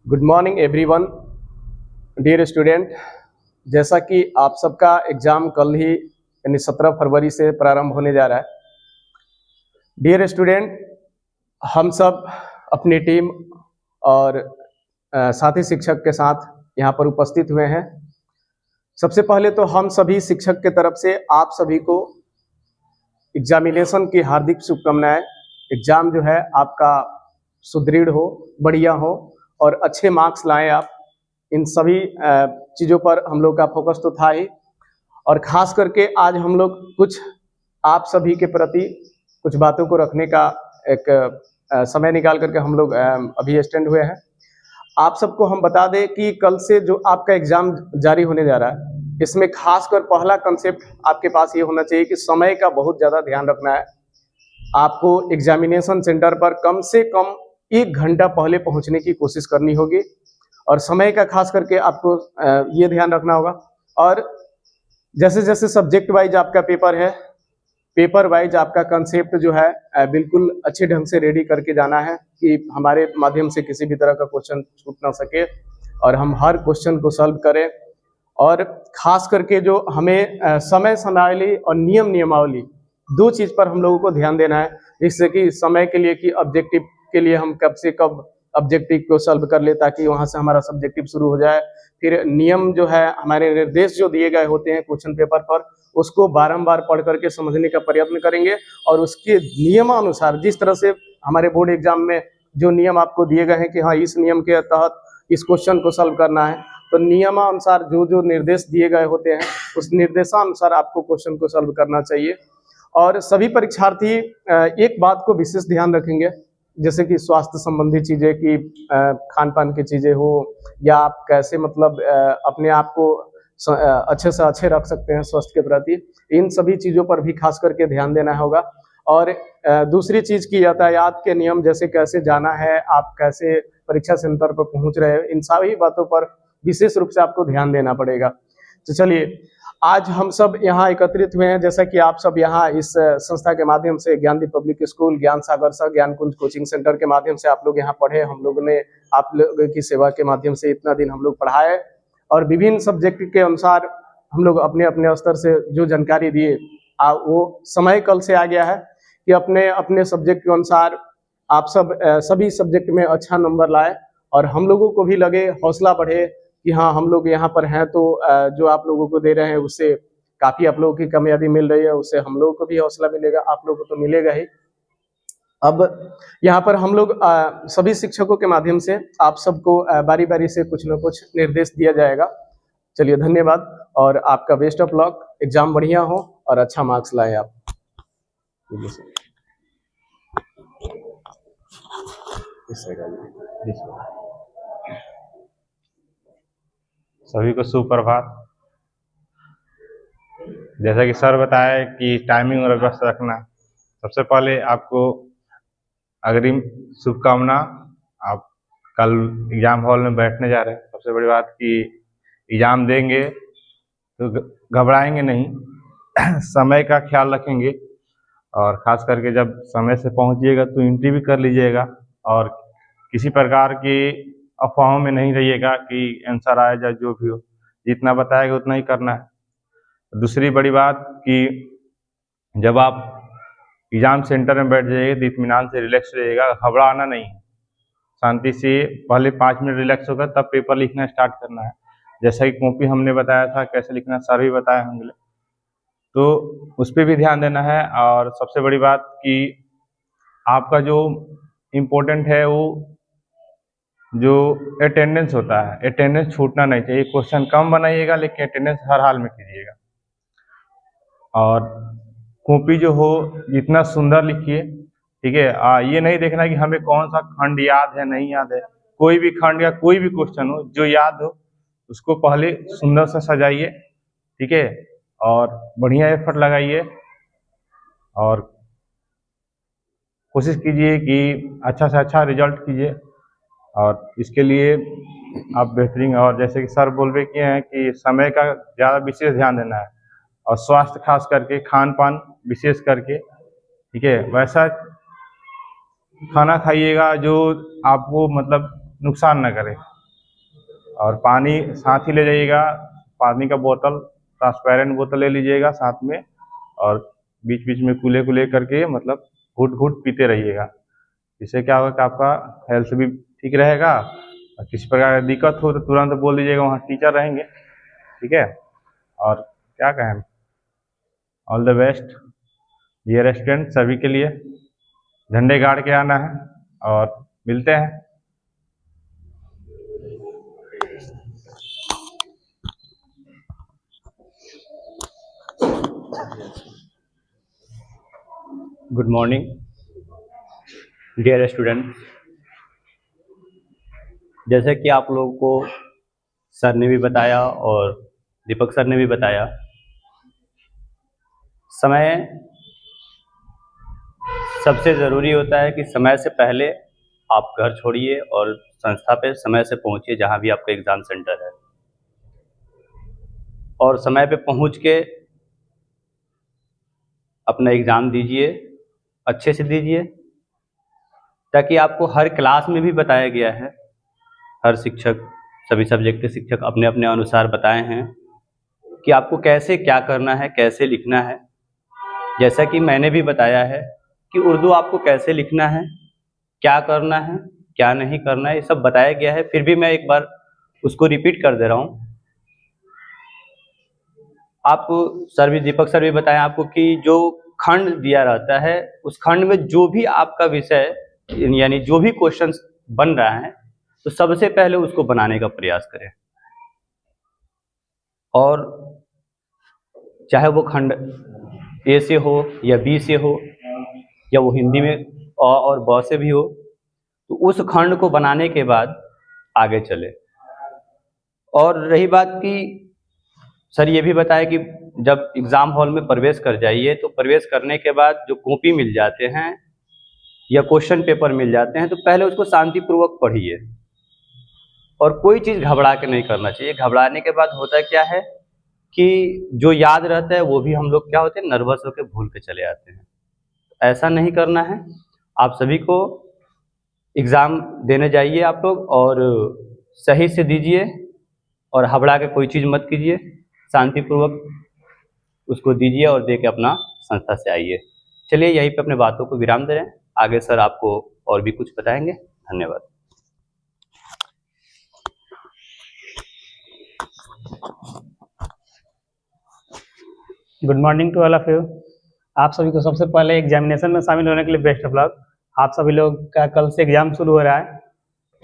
Good morning everyone, dear student. जैसा कि आप सबका एग्ज़ाम कल ही यानी 17 फरवरी से प्रारंभ होने जा रहा है। डियर स्टूडेंट, हम सब अपनी टीम और साथी शिक्षक के साथ यहाँ पर उपस्थित हुए हैं। सबसे पहले तो हम सभी शिक्षक के तरफ से आप सभी को एग्जामिनेशन की हार्दिक शुभकामनाएं। एग्ज़ाम जो है आपका सुदृढ़ हो, बढ़िया हो और अच्छे मार्क्स लाएं आप। इन सभी चीज़ों पर हम लोग का फोकस तो था ही, और ख़ास करके आज हम लोग कुछ आप सभी के प्रति कुछ बातों को रखने का एक समय निकाल करके हम लोग अभी स्टैंड हुए हैं। आप सबको हम बता दें कि कल से जो आपका एग्ज़ाम जारी होने जा रहा है, इसमें खासकर पहला कंसेप्ट आपके पास ये होना चाहिए कि समय का बहुत ज़्यादा ध्यान रखना है। आपको एग्जामिनेशन सेंटर पर कम से कम 1 घंटा पहले पहुंचने की कोशिश करनी होगी, और समय का खास करके आपको ये ध्यान रखना होगा। और जैसे जैसे सब्जेक्ट वाइज आपका पेपर है, पेपर वाइज आपका कंसेप्ट जो है बिल्कुल अच्छे ढंग से रेडी करके जाना है कि हमारे माध्यम से किसी भी तरह का क्वेश्चन छूट ना सके और हम हर क्वेश्चन को सॉल्व करें। और खास करके जो हमें समय सारणी और नियमावली, दो चीज़ पर हम लोगों को ध्यान देना है, जिससे कि समय के लिए कि ऑब्जेक्टिव के लिए हम कब से कब ऑब्जेक्टिव को सॉल्व कर ले ताकि वहाँ से हमारा सब्जेक्टिव शुरू हो जाए। फिर नियम जो है, हमारे निर्देश जो दिए गए होते हैं क्वेश्चन पेपर पर, उसको बारंबार पढ़ करके समझने का प्रयत्न करेंगे और उसके नियमानुसार, जिस तरह से हमारे बोर्ड एग्जाम में जो नियम आपको दिए गए हैं कि हाँ इस नियम के तहत इस क्वेश्चन को सॉल्व करना है, तो नियमानुसार जो जो निर्देश दिए गए होते हैं उस निर्देशानुसार आपको क्वेश्चन को सॉल्व करना चाहिए। और सभी परीक्षार्थी एक बात को विशेष ध्यान रखेंगे, जैसे कि स्वास्थ्य संबंधी चीज़ें कि खान पान की चीज़ें हो, या आप कैसे मतलब अपने आप को अच्छे से अच्छे रख सकते हैं स्वास्थ्य के प्रति, इन सभी चीज़ों पर भी खास करके ध्यान देना होगा। और दूसरी चीज़ की यातायात के नियम, जैसे कैसे जाना है, आप कैसे परीक्षा सेंटर पर पहुंच रहे हो, इन सभी बातों पर विशेष रूप से आपको ध्यान देना पड़ेगा। तो चलिए, आज हम सब यहाँ एकत्रित हुए हैं, जैसा कि आप सब यहाँ इस संस्था के माध्यम से, ज्ञानदीप पब्लिक स्कूल, ज्ञान सागर सह ज्ञान कुंज कोचिंग सेंटर के माध्यम से आप लोग यहाँ पढ़े। हम लोगों ने आप लोगों की सेवा के माध्यम से इतना दिन हम लोग पढ़ाए और विभिन्न सब्जेक्ट के अनुसार हम लोग अपने अपने स्तर से जो जानकारी दिए, वो समय कल से आ गया है कि अपने अपने सब्जेक्ट के अनुसार आप सब सभी सब्जेक्ट में अच्छा नंबर लाए, और हम लोगों को भी लगे, हौसला बढ़े कि हाँ हम लोग यहाँ पर हैं, तो जो आप लोगों को दे रहे हैं उससे काफ़ी आप लोगों की कामयाबी मिल रही है, उससे हम लोगों को भी हौसला मिलेगा, आप लोगों को तो मिलेगा ही। अब यहाँ पर हम लोग सभी शिक्षकों के माध्यम से आप सबको बारी बारी से कुछ न कुछ निर्देश दिया जाएगा। चलिए, धन्यवाद और आपका बेस्ट ऑफ लक। एग्जाम बढ़िया हो और अच्छा मार्क्स लाए आप। सभी को सुप्रभात। जैसा कि सर बताया कि टाइमिंग और व्यवस्था रखना, सबसे पहले आपको अग्रिम शुभकामना। आप कल एग्जाम हॉल में बैठने जा रहे हैं, सबसे बड़ी बात कि एग्जाम देंगे तो घबराएंगे नहीं, समय का ख्याल रखेंगे, और ख़ास करके जब समय से पहुंचिएगा तो एंट्री भी कर लीजिएगा, और किसी प्रकार की अफवाहों में नहीं रहिएगा कि आंसर आए या जो भी हो, जितना बताएगा उतना ही करना है। दूसरी बड़ी बात कि जब आप एग्ज़ाम सेंटर में बैठ जाइएगा तो इत्मीनान से रिलैक्स रहिएगा, घबराना नहीं है, शांति से पहले 5 मिनट रिलैक्स होगा तब पेपर लिखना स्टार्ट करना है। जैसा कि कॉपी हमने बताया था कैसे लिखना, सर भी बताए होंगे, तो उस पर भी ध्यान देना है। और सबसे बड़ी बात कि आपका जो इम्पोर्टेंट है वो जो अटेंडेंस होता है, अटेंडेंस छूटना नहीं चाहिए। क्वेश्चन कम बनाइएगा लेकिन अटेंडेंस हर हाल में कीजिएगा। और कॉपी जो हो जितना सुंदर लिखिए, ठीक है। ये नहीं देखना कि हमें कौन सा खंड याद है नहीं याद है, कोई भी खंड या कोई भी क्वेश्चन हो जो याद हो उसको पहले सुंदर से सजाइए, ठीक है, और बढ़िया एफर्ट लगाइए और कोशिश कीजिए कि अच्छा से अच्छा रिजल्ट कीजिए। और इसके लिए आप बेहतरीन, और जैसे कि सर बोल रहे किए हैं कि समय का ज़्यादा विशेष ध्यान देना है, और स्वास्थ्य खास करके खान पान विशेष करके, ठीक है, वैसा खाना खाइएगा जो आपको मतलब नुकसान ना करे, और पानी साथ ही ले जाइएगा, पानी का बोतल, ट्रांसपेरेंट बोतल ले लीजिएगा साथ में, और बीच बीच में कुले कुले करके मतलब घूट घूट पीते रहिएगा। इससे क्या होगा कि आपका हेल्थ भी ठीक रहेगा, और किसी प्रकार की दिक्कत हो तो तुरंत बोल दीजिएगा, वहाँ टीचर रहेंगे, ठीक है। और क्या कहें, all the best dear student, सभी के लिए झंडे गाड़ के आना है, और मिलते हैं। Good morning dear student. जैसे कि आप लोगों को सर ने भी बताया और दीपक सर ने भी बताया, समय सबसे ज़रूरी होता है कि समय से पहले आप घर छोड़िए और संस्था पे समय से पहुंचिए जहां भी आपका एग्ज़ाम सेंटर है, और समय पे पहुंच के अपना एग्ज़ाम दीजिए, अच्छे से दीजिए, ताकि आपको हर क्लास में भी बताया गया है, हर शिक्षक, सभी सब्जेक्ट के शिक्षक अपने अपने अनुसार बताए हैं कि आपको कैसे क्या करना है, कैसे लिखना है। जैसा कि मैंने भी बताया है कि उर्दू आपको कैसे लिखना है, क्या करना है, क्या नहीं करना है, ये सब बताया गया है। फिर भी मैं एक बार उसको रिपीट कर दे रहा हूँ। आप सर भी, दीपक सर भी बताएं आपको कि जो खंड दिया रहता है, उस खंड में जो भी आपका विषय यानी जो भी क्वेश्चन बन रहा है, तो सबसे पहले उसको बनाने का प्रयास करें। और चाहे वो खंड ए से हो या बी से हो या वो हिंदी में अ और ब से भी हो, तो उस खंड को बनाने के बाद आगे चले। और रही बात कि सर ये भी बताया कि जब एग्ज़ाम हॉल में प्रवेश कर जाइए, तो प्रवेश करने के बाद जो कॉपी मिल जाते हैं या क्वेश्चन पेपर मिल जाते हैं, तो पहले उसको शांतिपूर्वक पढ़िए, और कोई चीज़ घबरा के नहीं करना चाहिए। घबराने के बाद होता क्या है कि जो याद रहता है वो भी हम लोग क्या होते हैं, नर्वस होकर भूल के चले आते हैं। ऐसा नहीं करना है। आप सभी को एग्ज़ाम देने जाइए आप लोग, और सही से दीजिए, और घबरा के कोई चीज़ मत कीजिए, शांतिपूर्वक उसको दीजिए और दे के अपना संस्था से आइए। चलिए यहीं पे अपने बातों को विराम दे रहे हैं, आगे सर आपको और भी कुछ बताएंगे। धन्यवाद। Good morning to all of you. आप सभी को सबसे पहले एग्जामिनेशन में शामिल होने के लिए बेस्ट ऑफ लक। आप सभी लोग का कल से एग्जाम शुरू हो रहा है,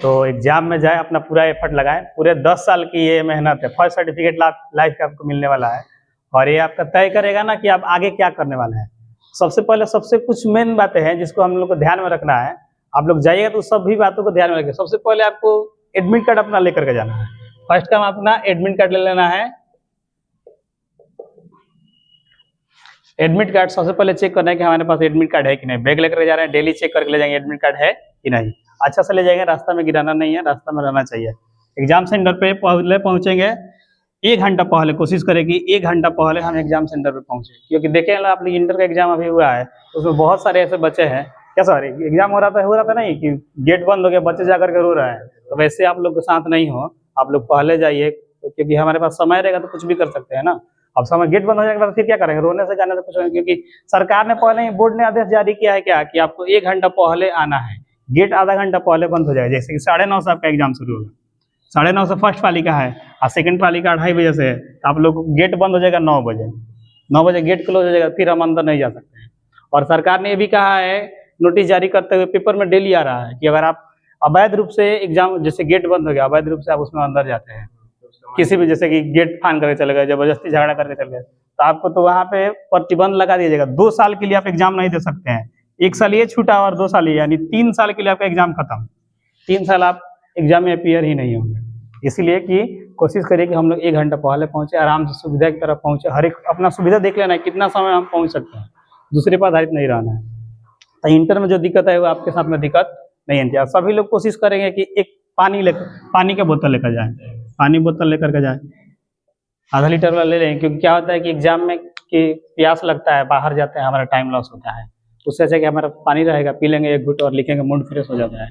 तो एग्जाम में जाए, अपना पूरा एफर्ट लगाएं। पूरे 10 साल की ये मेहनत है, फर्स्ट सर्टिफिकेट लाइफ का आपको मिलने वाला है, और ये आपका तय करेगा ना कि आप आगे क्या करने वाले हैं। सबसे पहले सबसे कुछ मेन बातें हैं जिसको हम लोग को ध्यान में रखना है। आप लोग जाइएगा तो सभी बातों को ध्यान में रखिए। सबसे पहले आपको एडमिट कार्ड अपना लेकर के जाना है। फर्स्ट काम अपना एडमिट कार्ड ले लेना है। एडमिट कार्ड सबसे पहले चेक करना है कि हमारे पास एडमिट कार्ड है कि नहीं। बैग लेकर जा रहे हैं, डेली चेक करके ले जाएंगे एडमिट कार्ड है कि नहीं। अच्छा से ले जाएंगे, रास्ता में गिराना नहीं है, रास्ता में रहना चाहिए। एग्जाम सेंटर पे पहले पहुंचेंगे 1 घंटा पहले, कोशिश करें कि 1 घंटा पहले हम एग्जाम सेंटर पे पहुंचे, क्योंकि देखें आप लोग इंटर का एग्जाम अभी हुआ है, उसमें बहुत सारे ऐसे बच्चे हैं, क्या सॉरी एग्जाम हो रहा था नहीं कि गेट बंद हो गया, बच्चे जाकर के रो रहे हैं। तो वैसे आप लोग के साथ नहीं हो, आप लोग पहले जाइए, क्योंकि हमारे पास समय रहेगा तो कुछ भी कर सकते हैं ना। अब समय गेट बंद हो जाएगा तो फिर क्या करेंगे, रोने से जाने से कुछ नहीं, क्योंकि सरकार ने पहले ही बोर्ड ने आदेश जारी किया है क्या कि आपको 1 घंटा पहले आना है। गेट आधा घंटा पहले बंद हो जाएगा, जैसे कि 9:30 से आपका एग्जाम शुरू होगा। 9:30 से फर्स्ट पाली का है और सेकंड पाली का 2:30 बजे से है। तो आप लोग गेट बंद हो जाएगा 9 बजे, 9 बजे गेट क्लोज हो जाएगा, फिर हम अंदर नहीं जा सकते हैं। और सरकार ने ये भी कहा है, नोटिस जारी करते हुए पेपर में डेली आ रहा है कि अगर आप अवैध रूप से एग्जाम, जैसे गेट बंद हो गया, अवैध रूप से आप उसमें अंदर जाते हैं, किसी भी जैसे कि गेट फान करके चले गए, जबरदस्ती झगड़ा करके चले गए, तो आपको तो वहाँ पे प्रतिबंध लगा दिया जाएगा। 2 साल के लिए आप एग्जाम नहीं दे सकते हैं। 1 साल ये छूटा और 2 साल ये, यानी 3 साल के लिए आपका एग्जाम खत्म। 3 साल आप एग्जाम में अपीयर ही नहीं होंगे। इसलिए कि कोशिश करिए कि हम लोग 1 घंटा पहले पहुंचे, आराम से सुविधा की तरफ पहुंचे। हर एक अपना सुविधा देख लेना है, कितना समय हम पहुंच सकते हैं, दूसरे पर आधारित नहीं रहना है। तो इंटर में जो दिक्कत है वो आपके साथ में दिक्कत नहीं है। सभी लोग कोशिश करेंगे कि एक पानी का बोतल लेकर जाएं, पानी बोतल लेकर के जाएं, आधा लीटर वाला ले लें, क्योंकि क्या होता है कि एग्जाम में कि प्यास लगता है, बाहर जाते हैं, हमारा टाइम लॉस होता है। उससे अच्छा कि हमारा पानी रहेगा, पी लेंगे 1 घूंट और लिखेंगे, मूड फ्रेश हो जाता है।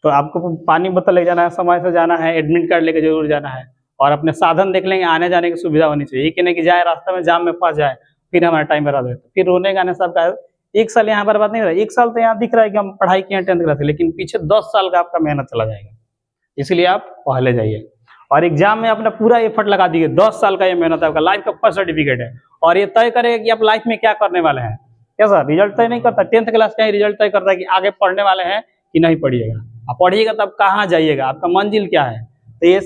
तो आपको पानी बोतल ले जाना है, समय से जाना है, एडमिट कार्ड लेके जरूर जाना है और अपने साधन देख लेंगे, आने जाने की सुविधा होनी चाहिए। ये कि नहीं कि जाए रास्ते में जाम में फंस जाए, फिर हमारा टाइम बर्बाद हो, फिर रोने गाने सबका 1 साल यहाँ बर्बाद नहीं हो रहा है। 1 साल तो यहाँ दिख रहा है कि हम पढ़ाई किए 10th क्लास से, लेकिन पीछे 10 साल का आपका मेहनत चला जाएगा। इसलिए आप पहले जाइए और एग्जाम में अपना पूरा एफर्ट लगा दीजिए। 10 साल का ये मेहनत है, आपका लाइफ का फर्स्ट सर्टिफिकेट है और ये तय करेगा कि आप लाइफ में क्या करने वाले हैं। क्या सर, रिजल्ट तय नहीं करता, 10th क्लास का ही रिजल्ट तय करता है कि आगे पढ़ने वाले हैं कि नहीं पढ़िएगा। आप पढ़िएगा तब कहाँ जाइएगा, आपका मंजिल क्या है। तो ये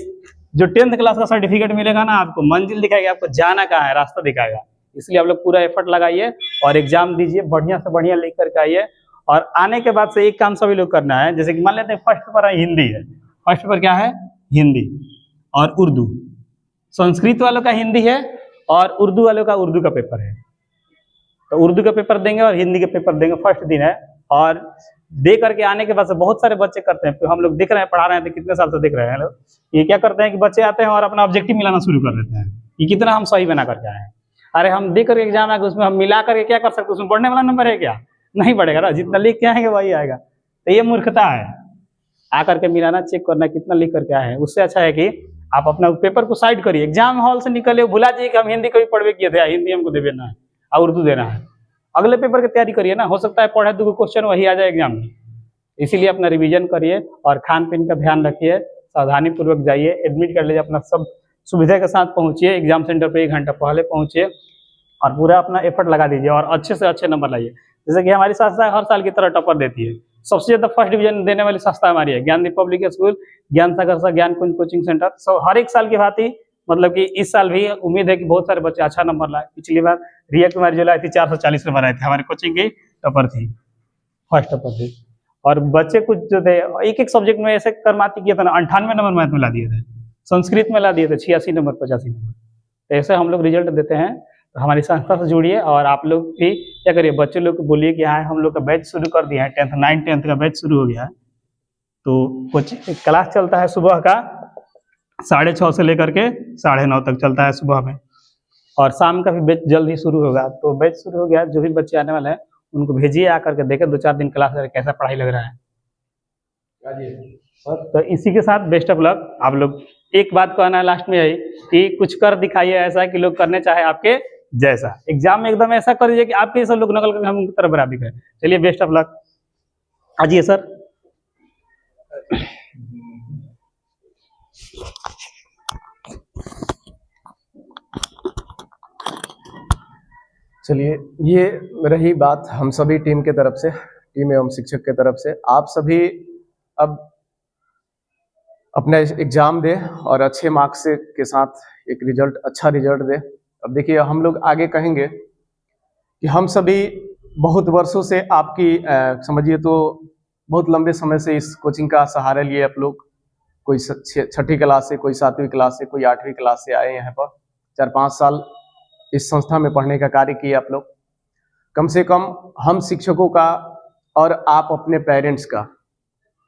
जो 10th क्लास का सर्टिफिकेट मिलेगा ना, आपको मंजिल दिखाएगा, आपको जाना कहाँ है, रास्ता दिखाएगा। इसलिए आप लोग पूरा एफर्ट लगाइए और एग्जाम दीजिए, बढ़िया से बढ़िया लिख करके आइए। और आने के बाद से एक काम सभी लोग करना है, जैसे कि मान लेते हैं फर्स्ट पेपर हिंदी है, फर्स्ट पेपर क्या है, हिंदी और उर्दू। संस्कृत वालों का हिंदी है और उर्दू वालों का उर्दू का पेपर है। तो उर्दू का पेपर देंगे और हिंदी का पेपर देंगे, फर्स्ट दिन है। और दे करके आने के बाद से बहुत सारे बच्चे करते हैं, हम लोग देख रहे हैं, पढ़ा रहे हैं, तो कितने साल से देख रहे हैं लोग, ये क्या करते हैं कि बच्चे आते हैं और अपना ऑब्जेक्टिव मिलाना शुरू कर देते हैं कि कितना हम सही बना करके आए हैं। अरे हम दे करके एग्जाम आएगा, उसमें हम मिला करके क्या कर सकते हैं, उसमें बढ़ने वाला नंबर है क्या, नहीं बढ़ेगा ना, जितना लिख के आएंगे वही आएगा। तो ये मूर्खता है, आकर के मिलाना, चेक करना कितना लिख करके आए हैं। उससे अच्छा है कि आप अपना पेपर को साइड करिए, एग्जाम हॉल से निकले, भुला जाइए कि हम हिंदी कभी पढ़वे किए थे, हिंदी हमको देना है और उर्दू देना है। अगले पेपर की तैयारी करिए ना, हो सकता है पढ़े 2 क्वेश्चन वही आ जाए एग्जाम में। इसीलिए अपना रिवीजन करिए और खान पीन का ध्यान रखिए, सावधानी पूर्वक जाइए, एडमिट कर लीजिए, अपना सब सुविधा के साथ पहुंचिए, एग्जाम सेंटर पे 1 घंटा पहले पहुंचिए और पूरा अपना एफर्ट लगा दीजिए और अच्छे से अच्छे नंबर लाइए। जैसे कि हमारी संस्था हर साल की तरह टॉपर देती है, सबसे ज्यादा फर्स्ट डिवीजन देने वाली संस्था हमारी है ज्ञानदीप पब्लिक स्कूल, ज्ञान सागर सा ज्ञान कुंज कोचिंग सेंटर। सो हर एक साल की भांति मतलब कि इस साल भी उम्मीद है कि बहुत सारे बच्चे अच्छा नंबर लाए। पिछली बार रिया कुमारी जो लाई थी 440 नंबर आए थे, हमारे कोचिंग की टॉपर थी, फर्स्ट टॉपर थी। और बच्चे कुछ जो थे एक एक सब्जेक्ट में ऐसे कर्माती किया था ना, 98 नंबर मैथ में ला दिए थे, संस्कृत में ला दिए थे 86 नंबर 85 नंबर। ऐसे हम लोग रिजल्ट देते हैं। तो हमारी संस्था से जुड़िए और आप लोग भी क्या करिए, बच्चे लोग को बोलिए कि हाँ हम लोग का बैच शुरू कर दिया है, 10th 9th 10th का बैच शुरू हो गया है। तो कुछ क्लास चलता है सुबह का 6:30 से लेकर के 9:30 तक चलता है सुबह में, और शाम का भी बैच जल्द ही शुरू होगा। तो बैच शुरू हो गया, जो भी बच्चे आने वाले हैं उनको भेजिए, आकर के देखें 2-4 दिन क्लास कैसा पढ़ाई लग रहा है। तो इसी के साथ बेस्ट ऑफ लक। आप लोग एक बात कहना है लास्ट में यही कि कुछ कर दिखाइए ऐसा कि लोग करने चाहे आपके जैसा। एग्जाम में एकदम ऐसा करिए कि आपके सब लोग नकल करके हम उनकी तरफ बराबरी करें। चलिए बेस्ट ऑफ लक, आइए सर। चलिए, ये रही बात हम सभी टीम के तरफ से, टीम एवं शिक्षक के तरफ से। आप सभी अब अपना एग्जाम दें और अच्छे मार्क्स से के साथ एक रिजल्ट, अच्छा रिजल्ट दें। अब देखिए, हम लोग आगे कहेंगे कि हम सभी बहुत वर्षों से आपकी समझिए तो बहुत लंबे समय से इस कोचिंग का सहारा लिए आप लोग। कोई 6ठी क्लास से, कोई 7वीं क्लास से, कोई 8वीं क्लास से आए यहाँ पर। 4-5 साल इस संस्था में पढ़ने का कार्य किए आप लोग। कम से कम हम शिक्षकों का और आप अपने पेरेंट्स का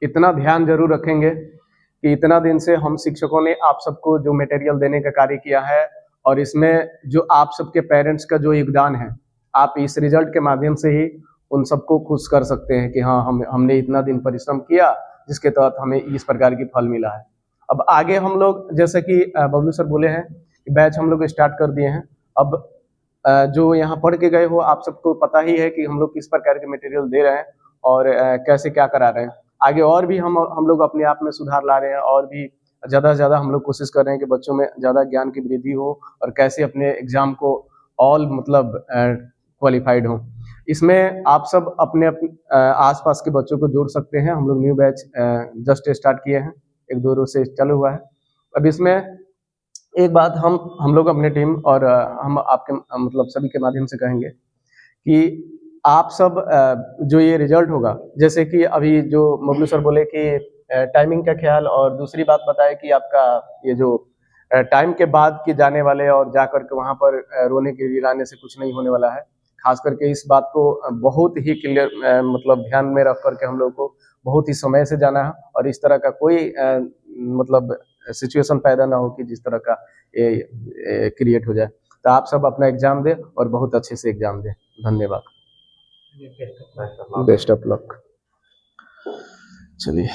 इतना ध्यान जरूर रखेंगे कि इतना दिन से हम शिक्षकों ने आप सबको जो मटेरियल देने का कार्य किया है, और इसमें जो आप सबके पेरेंट्स का जो योगदान है, आप इस रिजल्ट के माध्यम से ही उन सबको खुश कर सकते हैं कि हाँ हमने इतना दिन परिश्रम किया जिसके तहत हमें इस प्रकार की फल मिला है। अब आगे हम लोग, जैसे कि बबलू सर बोले हैं कि बैच हम लोग स्टार्ट कर दिए हैं। अब जो यहाँ पढ़ के गए हो, आप सबको पता ही है कि हम लोग किस प्रकार के मटेरियल दे रहे हैं और कैसे क्या करा रहे हैं। आगे और भी हम लोग अपने आप में सुधार ला रहे हैं और भी ज़्यादा से ज़्यादा हम लोग कोशिश कर रहे हैं कि बच्चों में ज़्यादा ज्ञान की वृद्धि हो और कैसे अपने एग्जाम को ऑल मतलब क्वालिफाइड हो। इसमें आप सब अपने आसपास के बच्चों को जोड़ सकते हैं। हम लोग न्यू बैच जस्ट स्टार्ट किए हैं, 1-2 रोज से चालू हुआ है। अब इसमें एक बात हम लोग अपने टीम और हम आपके मतलब सभी के माध्यम से कहेंगे कि आप सब जो ये रिजल्ट होगा, जैसे कि अभी जो मबलू सर बोले कि टाइमिंग का ख्याल, और दूसरी बात बताए कि आपका ये जो टाइम के बाद के जाने वाले और जा करके वहाँ पर रोने के गिराने से कुछ नहीं होने वाला है। खास करके इस बात को बहुत ही क्लियर मतलब ध्यान में रख करके हम लोग को बहुत ही समय से जाना है और इस तरह का कोई मतलब सिचुएशन पैदा ना हो कि जिस तरह का ये क्रिएट हो जाए। तो आप सब अपना एग्जाम दें और बहुत अच्छे से एग्जाम दें। धन्यवाद, बेस्ट ऑफ लक। चलिए।